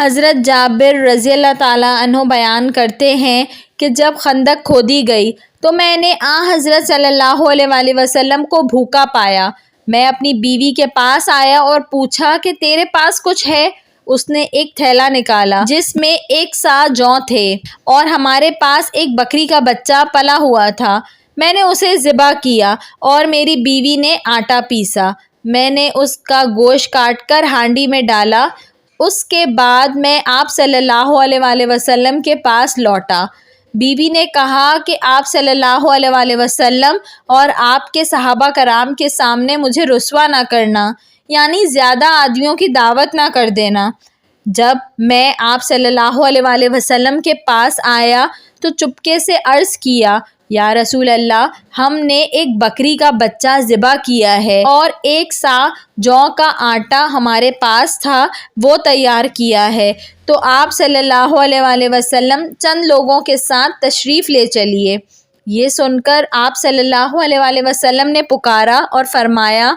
حضرت جابر رضی اللہ تعالیٰ عنہ بیان کرتے ہیں کہ جب خندق کھودی گئی تو میں نے حضرت صلی اللہ علیہ وآلہ وسلم کو بھوکا پایا۔ میں اپنی بیوی کے پاس آیا اور پوچھا کہ تیرے پاس کچھ ہے؟ اس نے ایک تھیلا نکالا جس میں 1 سا جو تھے اور ہمارے پاس ایک بکری کا بچہ پلا ہوا تھا۔ میں نے اسے ذبح کیا اور میری بیوی نے آٹا پیسا۔ میں نے اس کا گوشت کاٹ کر ہانڈی میں ڈالا۔ اس کے بعد میں آپ صلی اللہ علیہ وآلہ وسلم کے پاس لوٹا۔ بیوی نے کہا کہ آپ صلی اللہ علیہ وآلہ وسلم اور آپ کے صحابہ کرام کے سامنے مجھے رسوا نہ کرنا، یعنی زیادہ آدمیوں کی دعوت نہ کر دینا۔ جب میں آپ صلی اللہ علیہ وآلہ وسلم کے پاس آیا تو چپکے سے عرض کیا، یا رسول اللہ، ہم نے ایک بکری کا بچہ ذبح کیا ہے اور 1 سا جو کا آٹا ہمارے پاس تھا وہ تیار کیا ہے، تو آپ صلی اللہ علیہ وآلہ وسلم چند لوگوں کے ساتھ تشریف لے چلیے۔ یہ سن کر آپ صلی اللہ علیہ وآلہ وسلم نے پکارا اور فرمایا،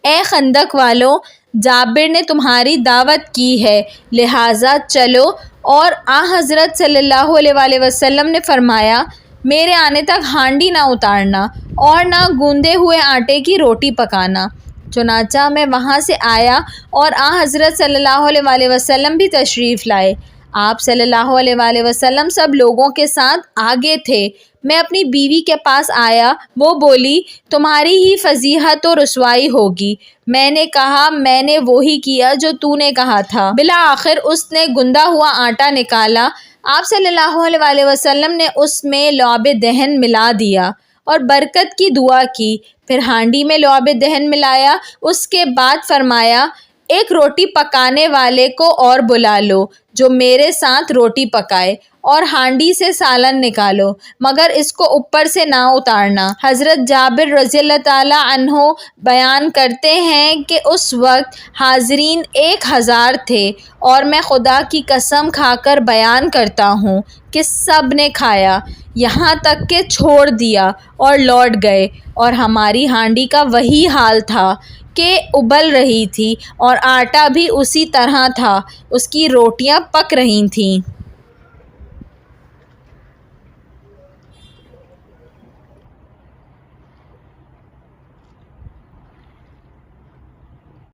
اے خندق والو، جابر نے تمہاری دعوت کی ہے، لہٰذا چلو۔ اور حضرت صلی اللہ علیہ وآلہ وسلم نے فرمایا، میرے آنے تک ہانڈی نہ اتارنا اور نہ گوندے ہوئے آٹے کی روٹی پکانا۔ چنانچہ میں وہاں سے آیا اور حضرت صلی اللہ علیہ وآلہ وسلم بھی تشریف لائے۔ آپ صلی اللہ علیہ وآلہ وسلم سب لوگوں کے ساتھ آگے تھے۔ میں اپنی بیوی کے پاس آیا، وہ بولی، تمہاری ہی فضیحت و رسوائی ہوگی۔ میں نے کہا، میں نے وہی کیا جو تو نے کہا تھا۔ بالآخر اس نے گندا ہوا آٹا نکالا۔ آپ صلی اللہ علیہ وآلہ وسلم نے اس میں لعاب دہن ملا دیا اور برکت کی دعا کی، پھر ہانڈی میں لعاب دہن ملایا۔ اس کے بعد فرمایا، ایک روٹی پکانے والے کو اور بلا لو جو میرے ساتھ روٹی پکائے، اور ہانڈی سے سالن نکالو، مگر اس کو اوپر سے نہ اتارنا۔ حضرت جابر رضی اللہ تعالیٰ عنہ بیان کرتے ہیں کہ اس وقت حاضرین 1000 تھے، اور میں خدا کی قسم کھا کر بیان کرتا ہوں کہ سب نے کھایا، یہاں تک کہ چھوڑ دیا اور لوٹ گئے، اور ہماری ہانڈی کا وہی حال تھا کہ ابل رہی تھی اور آٹا بھی اسی طرح تھا، اس کی روٹیاں پک رہی تھیں۔